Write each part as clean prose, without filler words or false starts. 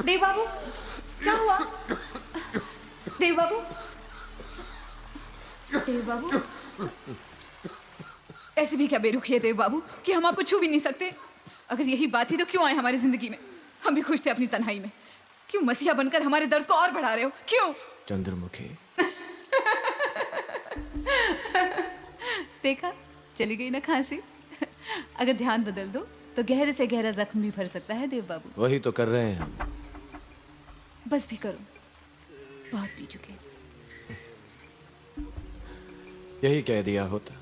देव बाबू, क्या हुआ? देव बाबू, देव बाबू, ऐसे भी क्या बेरुखी है देव बाबू कि हम आपको छू भी नहीं सकते? अगर यही बात थी तो क्यों आए हमारी जिंदगी में? हम भी खुश थे अपनी तन्हाई में। क्यों मसीहा बनकर हमारे दर्द को और बढ़ा रहे हो? क्यों? चंद्रमुखी, देखा, चली गई ना खांसी। अगर ध्यान बदल दो तो गहरे से गहरा जख्म भी भर सकता है देव बाबू। वही तो कर रहे हैं हम। बस भी करो, बहुत पी चुके। यही कह दिया होता,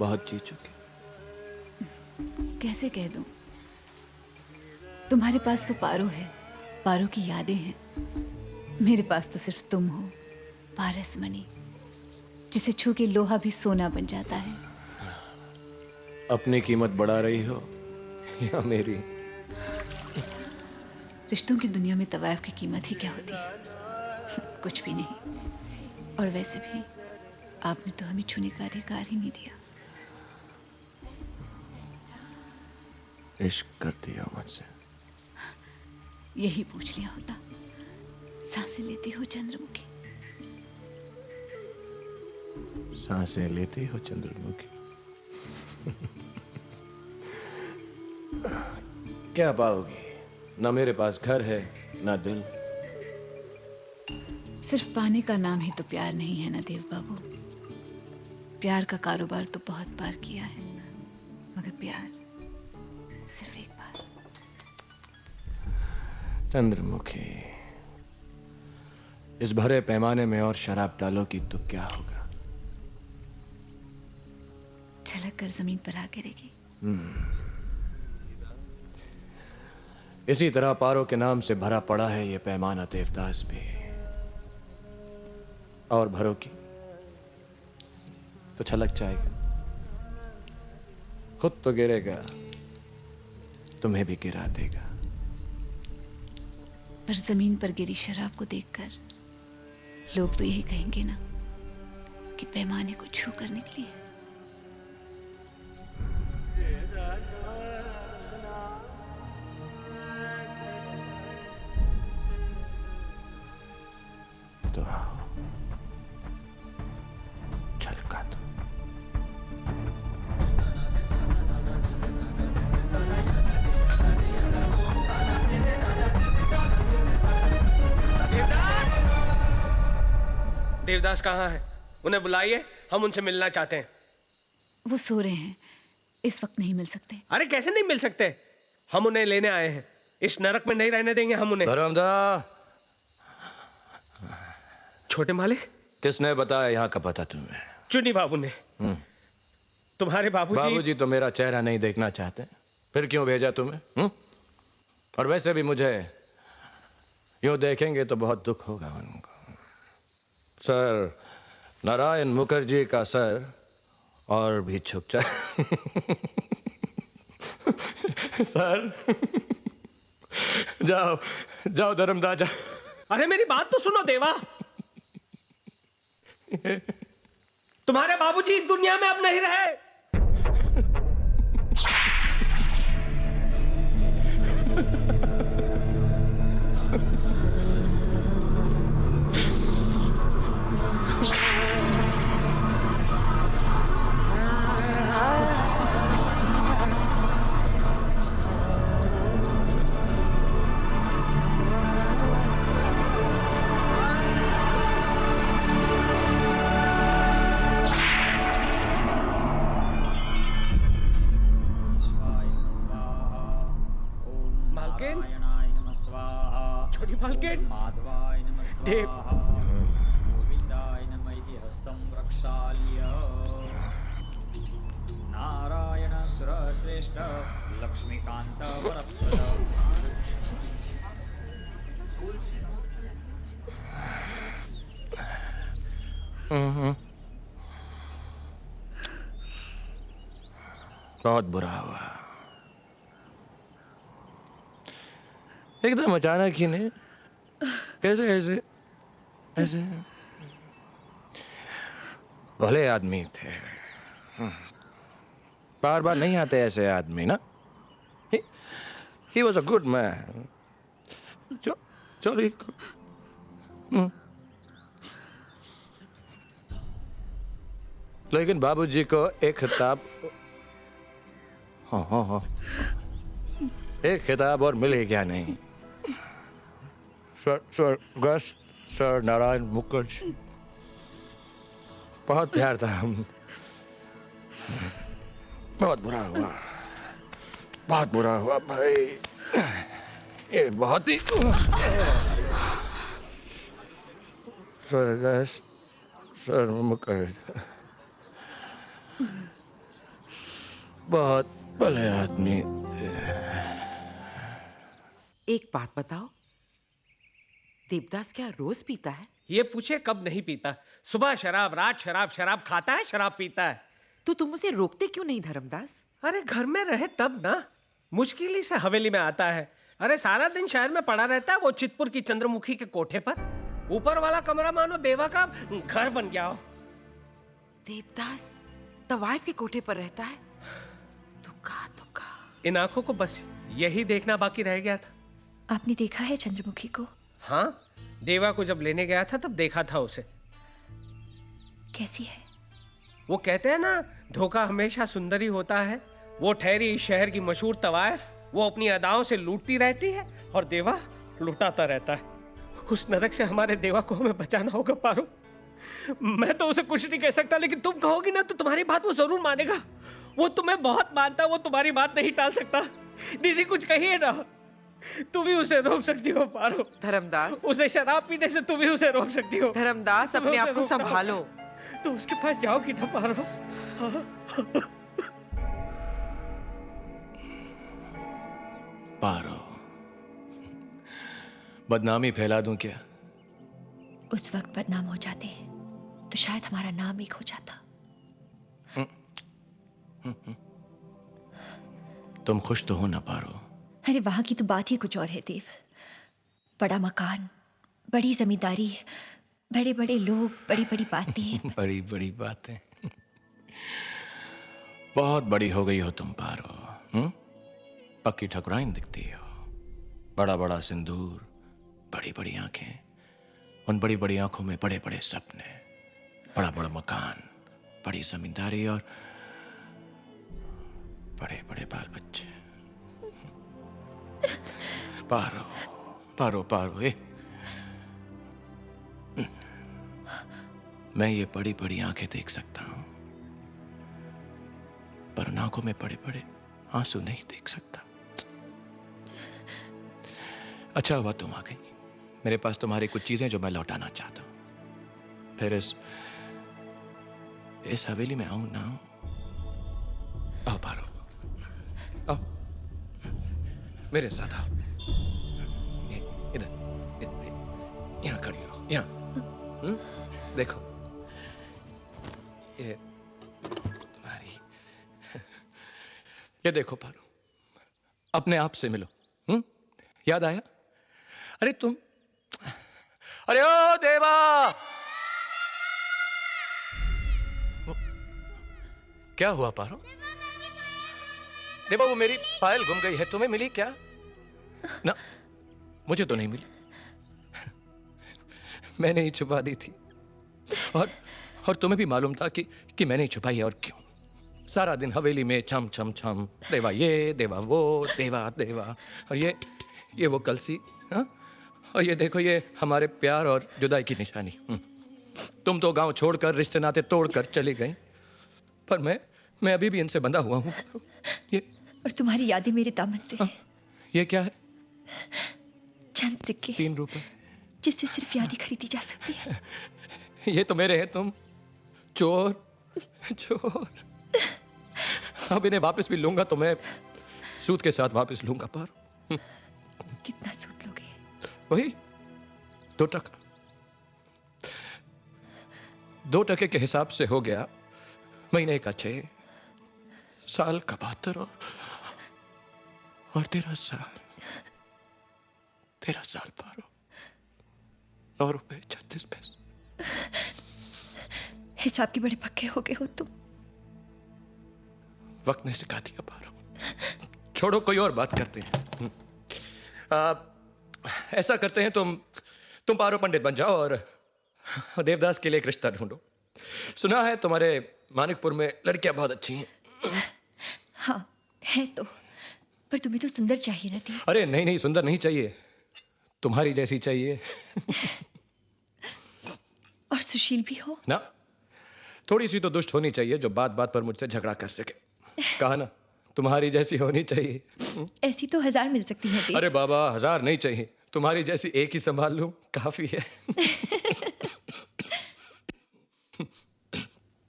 बहुत जी चुके। कैसे कह दूं? तुम्हारे पास तो पारो है, पारो की यादें हैं। मेरे पास तो सिर्फ तुम हो, पारसमणि, जिसे छू के लोहा भी सोना बन जाता है। अपनी कीमत बढ़ा रही हो या मेरी? रिश्तों की दुनिया में तवायफ की कीमत ही क्या होती है? कुछ भी नहीं। और वैसे भी आपने तो हमें छूने का अधिकार ही नहीं दिया। इश्क कर दिया मुझसे। यही पूछ लिया होता। सांसें लेती हो चंद्रमुखी? सांसें लेती हो चंद्रमुखी? क्या पाओगी? ना मेरे पास घर है, ना दिल। सिर्फ पाने का नाम ही तो प्यार नहीं है ना देव बाबू। प्यार का कारोबार तो बहुत बार किया है, मगर प्यार सिर्फ एक बार। चंद्रमुखी, इस भरे पैमाने में और शराब डालोगी तो क्या होगा? छलक कर जमीन पर आ गिरेगी। इसी तरह पारो के नाम से भरा पड़ा है ये पैमाना देवदास भी। और भरोगी तो छलक जाएगा, खुद तो गिरेगा, तुम्हें भी गिरा देगा। पर जमीन पर गिरी शराब को देखकर लोग तो यही कहेंगे ना कि पैमाने को छू कर निकली है। तो आओ, छलका दो। देवदास कहाँ है? उन्हें बुलाइए, हम उनसे मिलना चाहते हैं। वो सो रहे हैं, इस वक्त नहीं मिल सकते। अरे कैसे नहीं मिल सकते? हम उन्हें लेने आए हैं। इस नरक में नहीं रहने देंगे हम उन्हें। धर्मदा, छोटे मालिक, किसने बताया यहाँ का पता तुम्हें? चुन्नी बाबू ने। तुम्हारे बाबूजी। बाबूजी तो मेरा चेहरा नहीं देखना चाहते, फिर क्यों भेजा तुम्हें? और वैसे भी मुझे यूं देखेंगे तो बहुत दुख होगा उनको। सर नारायण मुखर्जी का सर और भी झुक जाए। सर जाओ जाओ धर्मदा जाओ। अरे मेरी बात तो सुनो देवा। तुम्हारे बाबूजी इस दुनिया में अब नहीं रहे। छोटी मालकिन, देव, नारायण सुरश्रेष्ठ लक्ष्मीकांत बहुत बुरा हुआ, एकदम अचानक ही ने। कैसे ऐसे ऐसे भले आदमी थे, बार बार नहीं आते ऐसे आदमी ना। he was a good man. Jolly good. लेकिन बाबूजी को एक खिताब, हाँ, एक खिताब और मिल ही गया नहीं। सर नारायण मुखर्जी, बहुत प्यार था हम। बहुत बुरा हुआ भाई, ये बहुत ही सर मुखर्जी बहुत भले आदमी थे। एक बात बताओ, देवदास क्या रोज पीता है? ये पूछे कब नहीं पीता। सुबह शराब, रात शराब, शराब खाता है, शराब पीता है। तो तुम उसे रोकते क्यों नहीं धर्मदास? अरे घर में रहे तब ना, मुश्किल ही से हवेली में आता है। अरे सारा दिन शहर में पड़ा रहता है, वो चितपुर की चंद्रमुखी के कोठे पर। ऊपर वाला कमरा मानो देवा का घर बन गया हो। देवदास तवाइफ के कोठे पर रहता है? दुखा। इन आंखों को बस यही देखना बाकी रह गया था। आपने देखा है चंद्रमुखी को? हाँ, देवा को जब लेने गया था तब देखा था उसे। कैसी है? वो कहते हैं ना, धोखा हमेशा सुंदर ही होता है। वो ठहरी इस शहर की मशहूर तवाइफ, वो अपनी अदाओं से लूटती रहती है और देवा लुटाता रहता है। उस नरक से हमारे देवा को हमें बचाना होगा पारो। मैं तो उसे कुछ नहीं कह सकता, लेकिन तुम कहोगी ना तो तुम्हारी बात वो जरूर मानेगा। वो तुम्हें बहुत मानता, वो तुम्हारी बात नहीं टाल सकता। दीदी कुछ कहिए ना, तुम भी उसे रोक सकती हो पारो। धर्मदास, उसे शराब पीने से तुम भी उसे रोक सकती हो। धर्मदास अपने आप को संभालो। तो उसके पास जाओगी ना पारो? पारो, बदनामी फैला दूं क्या? उस वक्त बदनाम हो जाते तो शायद हमारा नाम एक हो जाता। तुम खुश तो हो ना पारो? अरे वहां की तो बात ही कुछ और है देव। बड़ा मकान, बड़ी जमींदारी, बड़े बड़े लोग, बड़ी बड़ी बातें। बड़ी बड़ी बातें। बहुत बड़ी हो गई हो तुम पारो। पक्की ठकुराइन दिखती हो। बड़ा बड़ा सिंदूर, बड़ी बड़ी आंखें, उन बड़ी बड़ी आंखों में बड़े बड़े सपने, बड़ा बड़ा मकान, बड़ी जमींदारी और बड़े बड़े बाल बच्चे। पारो पारो पारो, मैं ये बड़ी बड़ी आंखें देख सकता हूं, पर उन आंखों में बड़े बड़े आंसू नहीं देख सकता। अच्छा हुआ तुम आ गई। मेरे पास तुम्हारी कुछ चीजें जो मैं लौटाना चाहता हूं। फिर इस हवेली में आऊं ना? आओ पारो, आओ मेरे साथ आओ। इधर यहाँ खड़ी हो, यहाँ। देखो ये तुम्हारी, ये देखो पारो, अपने आप से मिलो। याद आया? अरे तुम, अरे ओ देवा, क्या हुआ पारो? देवा, वो मेरी पायल गुम गई है, तुम्हें मिली क्या? ना, मुझे तो नहीं मिली। मैंने ही छुपा दी थी, और तुम्हें भी मालूम था कि मैंने ही छुपाई है। और क्यों? सारा दिन हवेली में छम छम छम, देवा ये, देवा वो, देवा देवा। और ये वो कलसी, हाँ? और ये देखो, ये हमारे प्यार और जुदाई की निशानी। तुम तो गांव छोड़कर, रिश्ते नाते तोड़कर चली गई, पर मैं अभी भी इनसे बंधा हुआ हूँ। ये और तुम्हारी यादें मेरे दामन से। ये क्या है? चंद सिक्के, 3 रुपए, जिससे सिर्फ यादें खरीदी जा सकती है। ये तो मेरे हैं। तुम चोर चोर। अब इन्हें वापस भी लूंगा तो मैं सूद के साथ वापस लूंगा। पर कितना सूद लोगे? वही 2 टका। 2 टके के हिसाब से हो गया महीने का 6, साल का 72 और 13 साल। 13 साल पारो, 9 रुपए 36 पैसे। हिसाब के बड़े पक्के हो गए हो तुम। वक्त ने सिखा दिया पारो, छोड़ो, कोई और बात करते हैं। ऐसा करते हैं, तुम पारो पंडित बन जाओ और देवदास के लिए एक रिश्ता ढूंढो। सुना है तुम्हारे मानिकपुर में लड़कियां बहुत अच्छी हैं। हाँ है तो, पर तुम्हें तो सुंदर चाहिए ना देव। अरे नहीं नहीं, सुंदर नहीं चाहिए, तुम्हारी जैसी चाहिए। और सुशील भी हो ना, थोड़ी सी तो दुष्ट होनी चाहिए जो बात बात पर मुझसे झगड़ा कर सके। कहा ना, तुम्हारी जैसी होनी चाहिए। ऐसी तो 1000 मिल सकती है देव। अरे बाबा, 1000 नहीं चाहिए, तुम्हारी जैसी एक ही संभाल लूं काफी है।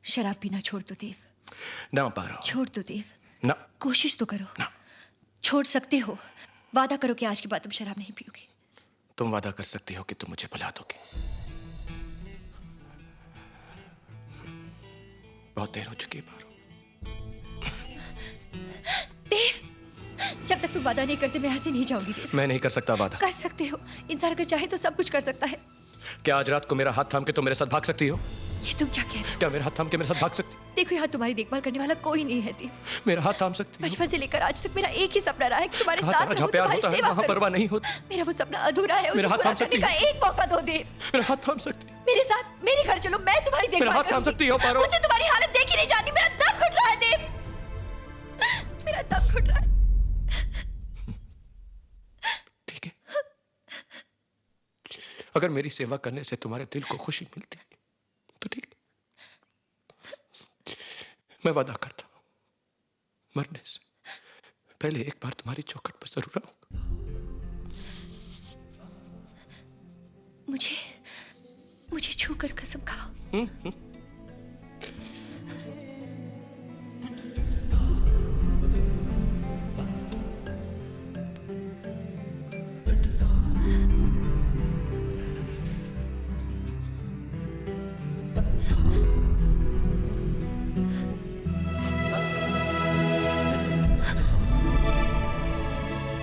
शराब पीना छोड़ दो देव, ना पारो, छोड़ दो देव, ना। कोशिश तो करो। छोड़ सकते हो, वादा करो कि आज के बाद तुम शराब नहीं पियोगे। तुम वादा कर सकती हो कि तुम मुझे भुला दोगे? बहुत देर हो चुकी है पारो। देव, जब तक तुम वादा नहीं करते मैं यहाँ से नहीं जाऊंगी देव। मैं नहीं कर सकता वादा। कर सकते हो, इंसान अगर चाहे तो सब कुछ कर सकता है। क्या आज रात को मेरा हाथ थाम के तुम मेरे साथ भाग सकती हो? ये तुम क्या कह रहे हो? क्या मेरा हाथ थाम के मेरे साथ भाग सकती? देखो यहाँ तुम्हारी देखभाल करने वाला कोई नहीं है देव। मेरा हाथ थाम सकती हो? बचपन से लेकर आज तक मेरा एक ही सपना रहा है कि तुम्हारे कहा साथ था, रहूं, जहाँ प्यार तुम्हारी होता है सेवा वहाँ करूं। परवाह नहीं होती। मेरा वो सपना अधूरा है, उसे मेरा हाथ पूरा थाम सकती करने का एक मौका दो देव। मेरा हाथ थाम सकती? मेरे साथ मेरे घर चलो, मैं तुम्हारी मेरा देखभाल हाथ थाम करूंगी। सकती हो पारो? मुझसे तुम्हारी हालत देखी नहीं जाती, मेरा दम घुट रहा है देव, मेरा दम घुट रहा है। ठीक है, अगर मेरी सेवा करने से तुम्हारे दिल को खुशी मिलती है तो ठीक है। मैं वादा करता हूं, मरने से पहले एक बार तुम्हारी चौखट पर जरूर आऊंगा। मुझे छूकर कसम खाओ।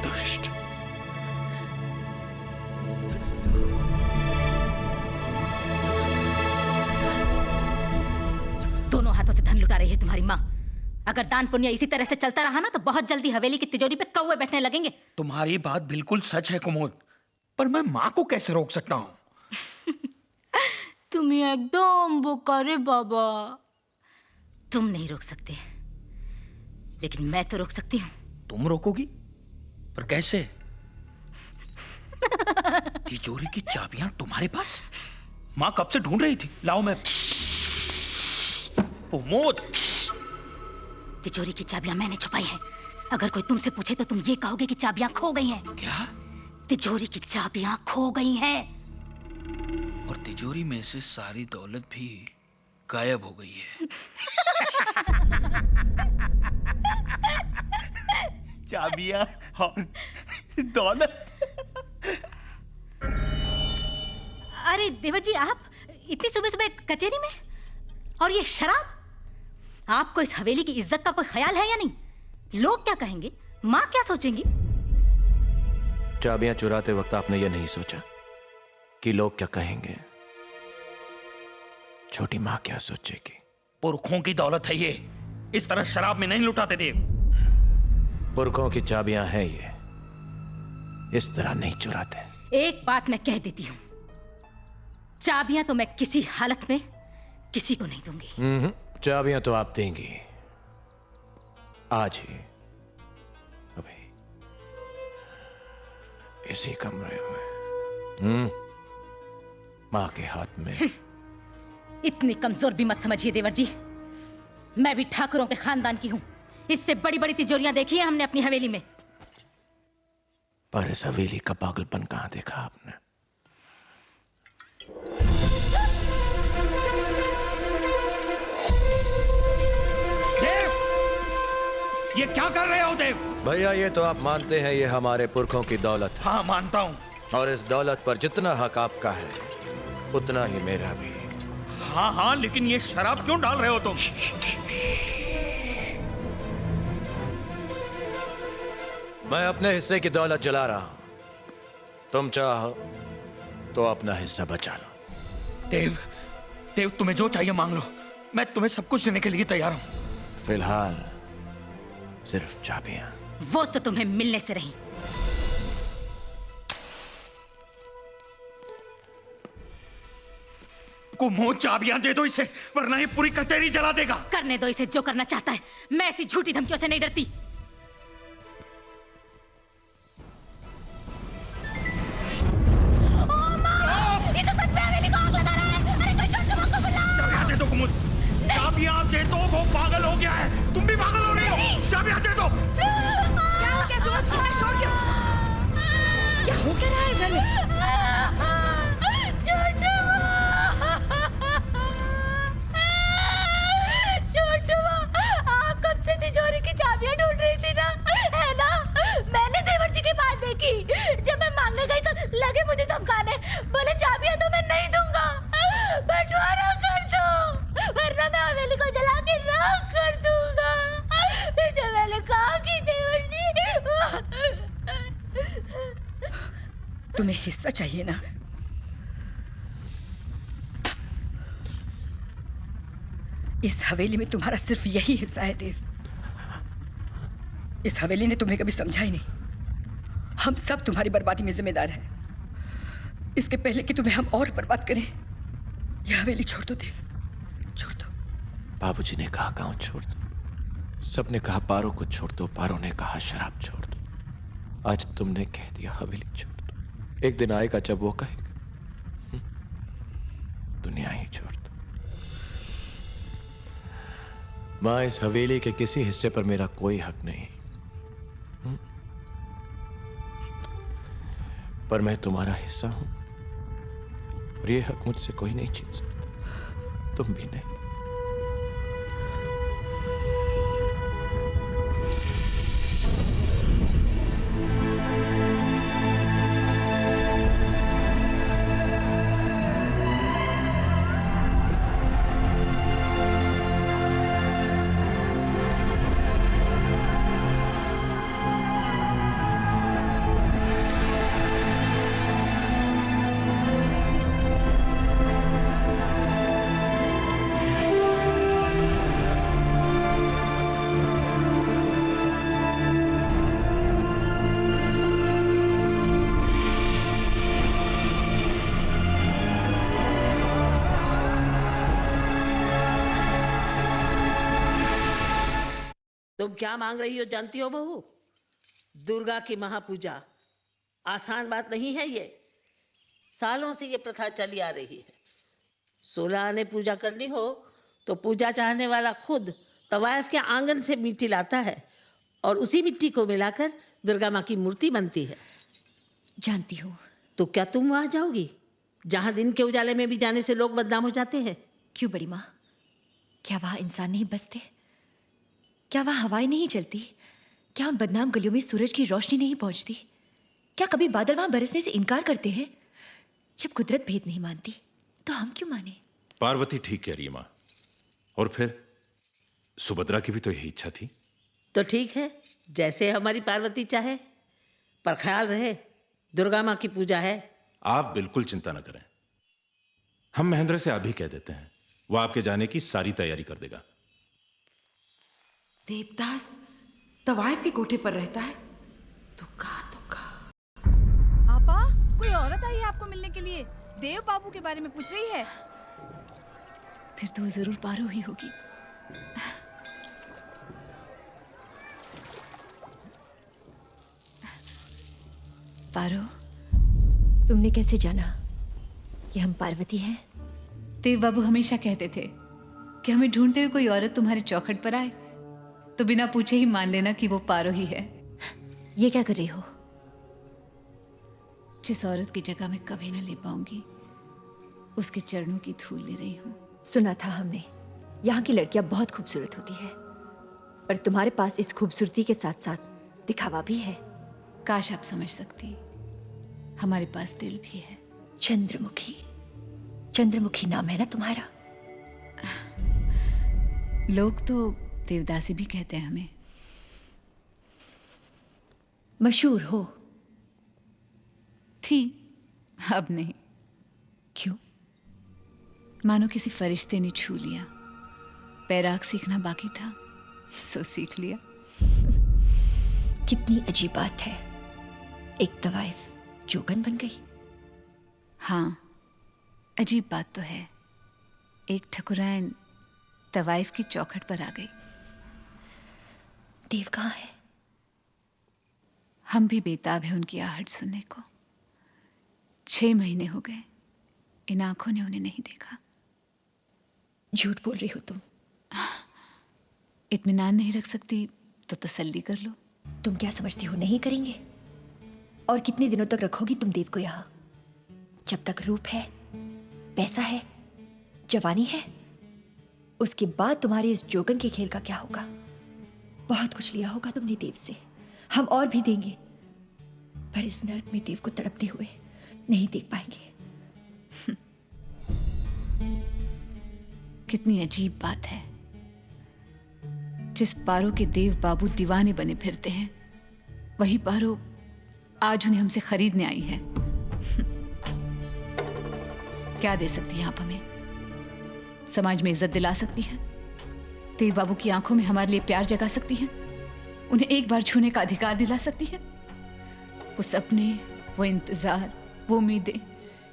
दुष्ट। दोनों हाथों से धन लुटा रही है तुम्हारी माँ। अगर दान पुण्य इसी तरह से चलता रहा ना तो बहुत जल्दी हवेली की तिजोरी पे कौवे बैठने लगेंगे। तुम्हारी बात बिल्कुल सच है कुमुद, पर मैं माँ को कैसे रोक सकता हूँ? तुम एकदम बोका रे बाबा। तुम नहीं रोक सकते, लेकिन मैं तो रोक सकती हूँ। तुम रोकोगी? पर कैसे? तिजोरी की चाबियां तुम्हारे पास? माँ कब से ढूंढ रही थी। लाओ मैं। कुमुद, तिजोरी की चाबियां मैंने छुपाई हैं। अगर कोई तुमसे पूछे तो तुम ये कहोगे कि चाबियां खो गई हैं। क्या? तिजोरी की चाबियां खो गई हैं। और तिजोरी में से सारी दौलत भी गायब हो गई है। चाबियां और दौलत। अरे देवर जी, आप इतनी सुबह सुबह कचहरी में, और ये शराब? आपको इस हवेली की इज्जत का कोई ख्याल है या नहीं? लोग क्या कहेंगे, माँ क्या सोचेंगी? चाबियां चुराते वक्त आपने ये नहीं सोचा कि लोग क्या कहेंगे? छोटी माँ क्या सोचेगी? पुरखों की दौलत है ये, इस तरह शराब में नहीं लुटाते थे। पुरखों की चाबियां हैं ये, इस तरह नहीं चुराते। एक बात मैं कह देती हूँ, चाबियां तो मैं किसी हालत में किसी को नहीं दूंगी। चाबियां तो आप देंगी, आज ही, अभी, इसी कमरे में, माँ के हाथ में। इतनी कमजोर भी मत समझिए देवर जी, मैं भी ठाकुरों के खानदान की हूँ। इससे बड़ी बड़ी तिजोरियां देखी है हमने अपनी हवेली में। पर इस हवेली का पागलपन कहां देखा आपने? देव, ये क्या कर रहे हो देव? भैया, ये तो आप मानते हैं ये हमारे पुरखों की दौलत है, हाँ मानता हूँ। और इस दौलत पर जितना हक आपका है उतना ही मेरा भी। हाँ हाँ, लेकिन ये शराब क्यों डाल रहे हो तुम? मैं अपने हिस्से की दौलत जला रहा हूं, तुम चाहो तो अपना हिस्सा बचा लो। देव, देव तुम्हें जो चाहिए मांग लो, मैं तुम्हें सब कुछ देने के लिए तैयार हूं। फिलहाल सिर्फ चाबियां। वो तो तुम्हें मिलने से रही। को मुंह चाबियां दे दो इसे, वरना ये पूरी कचहरी जला देगा। करने दो इसे जो करना चाहता है, मैं ऐसी झूठी धमकियों से नहीं डरती। ये तो सच में हवेली को आग लगा रहा है। अरे कोई छोड़ दो, चाबियां दे दो कुमुद, चाबियां दे दो। वो पागल हो गया है, तुम भी पागल हो रही हो। चाबियां दे दो। क्या हो गया दोस्त, तुम्हें छोड़ क्यों? क्या हो क्या रहा है घर में? छोटू, आप कब से तिजोरी की चाबियां ढूंढ रही थी ना, है ना? मैंने देवर जी के पास देखी, जब मैं मांगने गई तो लगे मुझे धमकाने, बोले चाबियां तो मैं नहीं दूंगा, बंटवारा कर दो, वरना मैं हवेली को जला के राख कर दूंगा। फिर जब मैंने कहा कि देवर जी, तुम्हें हिस्सा चाहिए ना? इस हवेली में तुम्हारा सिर्फ यही हिस्सा है देव। इस हवेली ने तुम्हें कभी समझा ही नहीं। हम सब तुम्हारी बर्बादी में जिम्मेदार हैं। इसके पहले कि तुम्हें हम और बर्बाद करें, यह हवेली छोड़ दो देव, छोड़ दो। बाबूजी ने कहा गांव छोड़ दो, सबने कहा पारो को छोड़ दो, पारो ने कहा शराब छोड़ दो, आज तुमने कह दिया हवेली छोड़ दो। एक दिन आएगा जब वो कहेगा दुनिया ही छोड़ दो। मां, इस हवेली के किसी हिस्से पर मेरा कोई हक नहीं, पर मैं तुम्हारा हिस्सा हूं और ये हक मुझसे कोई नहीं छीन सकता, तुम भी नहीं। तुम क्या मांग रही हो जानती हो बहू? दुर्गा की महापूजा आसान बात नहीं है ये। सालों से ये प्रथा चली आ रही है। 16 आने पूजा करनी हो तो पूजा चाहने वाला खुद तवायफ के आंगन से मिट्टी लाता है और उसी मिट्टी को मिलाकर दुर्गा माँ की मूर्ति बनती है। जानती हूँ। तो क्या तुम वहां जाओगी जहां दिन के उजाले में भी जाने से लोग बदनाम हो जाते हैं? क्यों बड़ी माँ, क्या वहाँ इंसान नहीं बसते? क्या वहाँ हवाएं नहीं चलती? क्या उन बदनाम गलियों में सूरज की रोशनी नहीं पहुंचती? क्या कभी बादल वहां बरसने से इनकार करते हैं? जब कुदरत भेद नहीं मानती तो हम क्यों माने? पार्वती ठीक कह रही है माँ। और फिर सुभद्रा की भी तो यही इच्छा थी। तो ठीक है, जैसे हमारी पार्वती चाहे, पर ख्याल रहे दुर्गा माँ की पूजा है। आप बिल्कुल चिंता न करें, हम महेंद्र से अभी कह देते हैं, वो आपके जाने की सारी तैयारी कर देगा। देवदास तवायफ के कोठे पर रहता है? तुक्का। आपा, कोई औरत आई है आपको मिलने के लिए, देव बाबू के बारे में पूछ रही है। फिर तो जरूर पारो ही होगी। पारो, तुमने कैसे जाना कि हम पार्वती हैं? देव बाबू हमेशा कहते थे कि हमें ढूंढते हुए कोई औरत तुम्हारे चौखट पर आए तो बिना पूछे ही मान लेना कि वो पारो ही है। ये क्या कर रही हो? जिस औरत की जगह मैं कभी ना ले पाऊंगी, उसके चरणों की धूल ले रही हूँ। सुना था हमने, यहाँ की लड़कियां बहुत खूबसूरत होती है, पर तुम्हारे पास इस खूबसूरती के साथ साथ दिखावा भी है। काश आप समझ सकती, हमारे पास दिल भी है। चंद्रमुखी, चंद्रमुखी नाम है ना तुम्हारा? लोग तो देवदासी भी कहते हैं हमें। मशहूर हो? थी, अब नहीं। क्यों? मानो किसी फरिश्ते ने छू लिया। पैराग सीखना बाकी था, सो सीख लिया। कितनी अजीब बात है, एक तवाइफ जोगन बन गई। हाँ, अजीब बात तो है। एक ठकुराइन तवाइफ की चौखट पर आ गई। देव कहाँ है? हम भी बेताब हैं उनकी आहट सुनने को। 6 महीने हो गए, इन आंखों ने उन्हें नहीं देखा। झूठ बोल रही हो तुम। इत्मीनान नहीं रख सकती तो तसल्ली कर लो। तुम क्या समझती हो नहीं करेंगे? और कितने दिनों तक रखोगी तुम देव को यहाँ? जब तक रूप है, पैसा है, जवानी है, उसके बाद तुम्हारे इस जोगन के खेल का क्या होगा? बहुत कुछ लिया होगा तुमने देव से, हम और भी देंगे, पर इस नर्क में देव को तड़पते हुए नहीं देख पाएंगे। कितनी अजीब बात है, जिस पारो के देव बाबू दीवाने बने फिरते हैं, वही पारो आज उन्हें हमसे खरीदने आई है। क्या दे सकती हैं आप हमें? समाज में इज्जत दिला सकती हैं? देव बाबू की आंखों में हमारे लिए प्यार जगा सकती हैं? उन्हें एक बार छूने का अधिकार दिला सकती हैं? वो सपने, वो इंतजार, वो उम्मीदें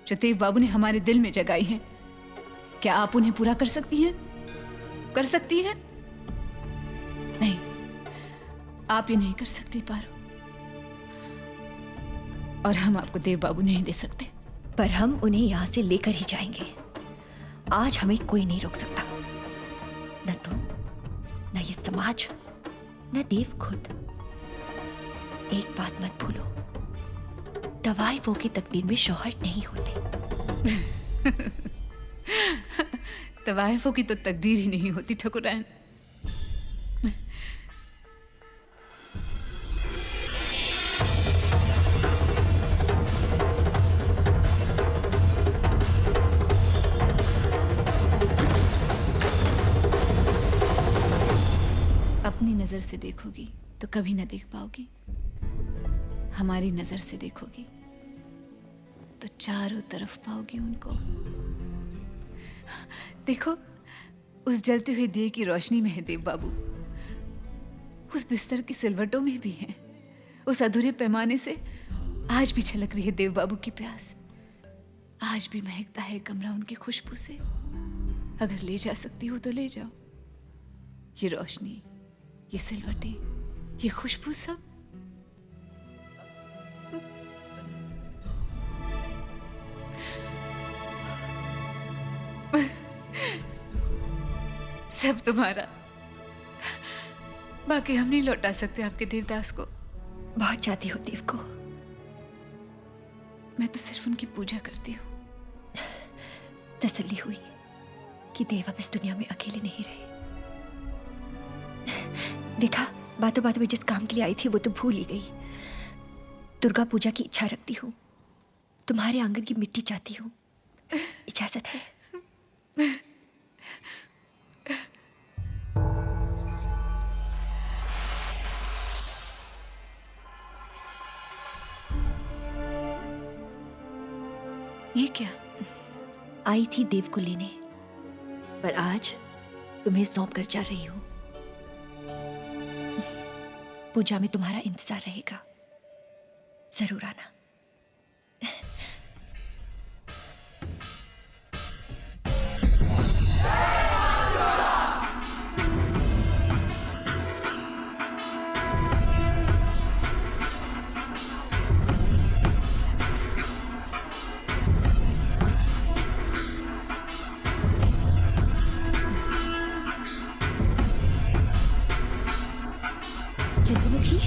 जो देव बाबू ने हमारे दिल में जगाई हैं, क्या आप उन्हें पूरा कर सकती हैं? कर सकती हैं? नहीं, आप ये नहीं कर सकती पारो, और हम आपको देव बाबू नहीं दे सकते। पर हम उन्हें यहाँ से लेकर ही जाएंगे। आज हमें कोई नहीं रोक सकता, न तुम, न ये समाज, न देव खुद। एक बात मत भूलो, तवाइफों की तकदीर में शौहर नहीं होते। तवाइफों की तो तकदीर ही नहीं होती ठकुराइन। अपनी नजर से देखोगी तो कभी ना देख पाओगी, हमारी नजर से देखोगी तो चारों तरफ पाओगी उनको। देखो, उस जलते हुए दिए की रोशनी में है देव बाबू, उस बिस्तर की सिलवटों में भी है, उस अधूरे पैमाने से आज भी छलक रही है देव बाबू की प्यास। आज भी महकता है कमरा उनकी खुशबू से। अगर ले जा सकती हो तो ले जाओ। ये रोशनी, ये सिलवटें, ये खुशबू सब सब तुम्हारा। बाकी हम नहीं लौटा सकते आपके देवदास को। बहुत चाहती हो देव को। मैं तो सिर्फ उनकी पूजा करती हूँ। तसल्ली हुई कि देव अब इस दुनिया में अकेले नहीं रहे। देखा, बातों बातों में जिस काम के लिए आई थी वो तो भूल ही गई। दुर्गा पूजा की इच्छा रखती हूँ, तुम्हारे आंगन की मिट्टी चाहती हूँ। इजाजत है? ये क्या? आई थी देव को लेने, पर आज तुम्हें सौंप कर जा रही हूं। पूजा में तुम्हारा इंतजार रहेगा, जरूर आना। चंद्रमुखी,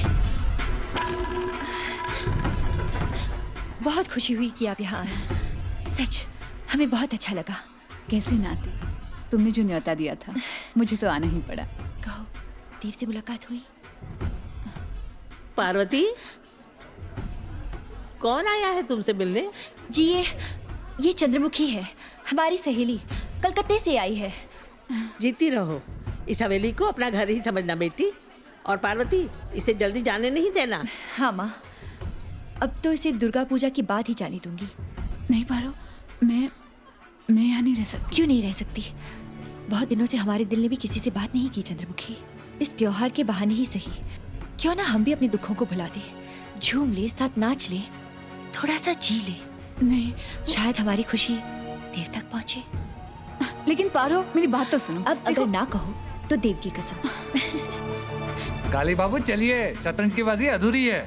बहुत खुशी हुई कि आप यहाँ आए। सच, हमें बहुत अच्छा लगा। कैसे नाती, तुमने जो न्योता दिया था मुझे तो आना ही पड़ा। कहो, देव से मुलाकात हुई? पार्वती, कौन आया है तुमसे मिलने? जी ये चंद्रमुखी है, हमारी सहेली, कलकत्ते से आई है। जीती रहो। इस हवेली को अपना घर ही समझना बेटी। और पार्वती, इसे जल्दी जाने नहीं देना। हाँ माँ, अब तो इसे दुर्गा पूजा की बाद ही जाने दूंगी। नहीं पारो, मैं यहाँ नहीं रह सकती। क्यों नहीं रह सकती? बहुत दिनों से हमारे दिल ने भी किसी से बात नहीं की चंद्रमुखी। इस त्योहार के बहाने ही सही क्यों ना हम भी अपने दुखों को भुला दे, झूम ले, साथ नाच ले, थोड़ा सा जी ले। नहीं, शायद हमारी खुशी देर तक पहुंचे। लेकिन पारो, मेरी बात तो सुनो। अब अगर ना कहो तो देव की कसम। काली बाबू चलिए, शतरंज की बाजी अधूरी है।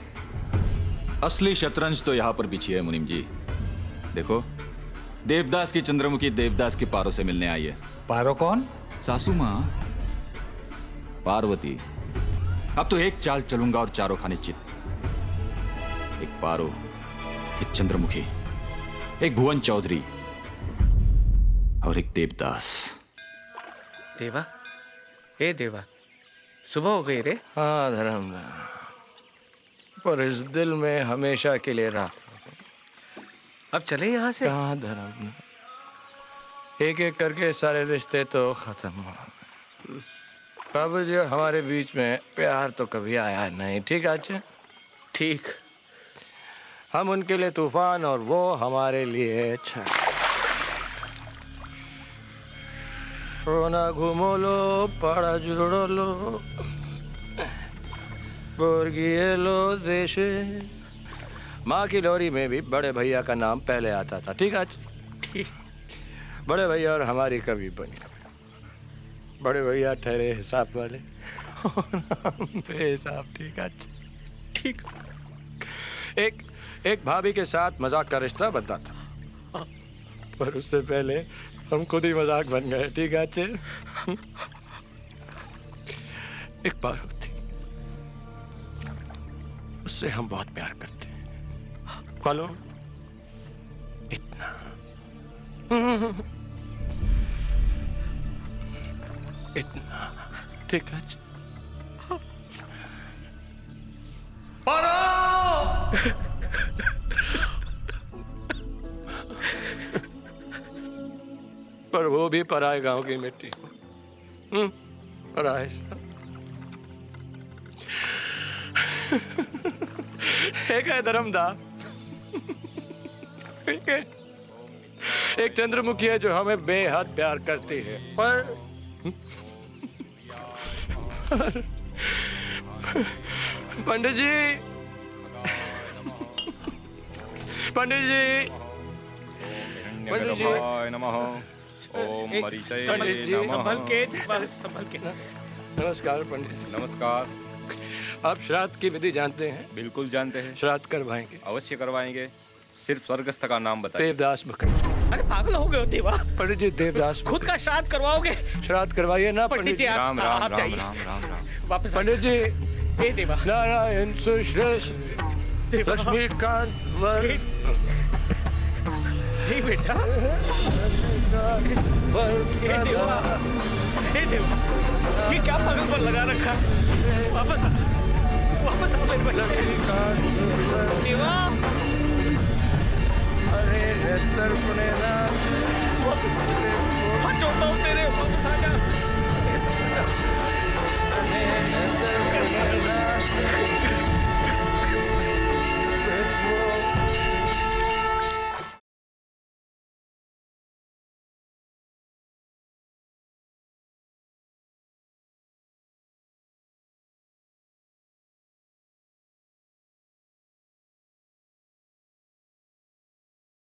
असली शतरंज तो यहाँ पर बिछी है मुनीम जी। देखो, देवदास की चंद्रमुखी देवदास की पारो से मिलने आई है। पारो कौन? सासू माँ पार्वती। अब तो एक चाल चलूंगा और चारों खाने चित। एक पारो, एक चंद्रमुखी, एक भुवन चौधरी और एक देवदास। देवा, ए देवा, सुबह हो गई रे। हाँ धर्म, पर इस दिल में हमेशा के लिए रात। अब चले यहाँ से। कहाँ धर्म, एक एक करके सारे रिश्ते तो खत्म हो गए। बाबू जी और हमारे बीच में प्यार तो कभी आया नहीं। ठीक है, अच्छा ठीक। हम उनके लिए तूफान और वो हमारे लिए अच्छा। रोना घूमो लो, पाड़ा जुड़ो लो, बोर्गिए लो देशे। माँ की लोरी में भी बड़े भैया का नाम पहले आता था। ठीक है, ठीक। बड़े भैया और हमारी कभी बनी। बड़े भैया ठहरे हिसाब वाले बेहिसाब। ठीक है, ठीक। एक भाभी के साथ मजाक का रिश्ता बनता था, पर उससे पहले हम खुद ही मजाक बन गए। ठीक है, अच्छे। एक पारो थी, उससे हम बहुत प्यार करते हैं। बोलो इतना। इतना। ठीक है, पर वो भी पराए गांव की मिट्टी। पराए एक है धर्मदा, एक है एक चंद्रमुखी है जो हमें बेहद प्यार करती है। पर पंडित जी, पंडित जी, पंडित जी, पंडित जी, संभल के, संभल के। नमस्कार पंडित। नमस्कार। आप श्राद्ध की विधि जानते हैं? बिल्कुल जानते हैं। श्राद्ध करवाएंगे? अवश्य करवाएंगे। सिर्फ स्वर्गस्थ का नाम बताइए। देवदास मुखर्जी। अरे पागल हो गए हो देवा। पंडित जी, देवदास खुद का श्राद्ध करवाओगे? श्राद्ध करवाइए ना पंडित जी। राम राम आप राम जाइए। राम राम राम। वापस पंडित जी। ए देवा। नारायण सुश्रेष्ठ लक्ष्मीकांत वर। हे बेटा। हे देवा, ये क्या पागलपन लगा रखा है? वापस आ।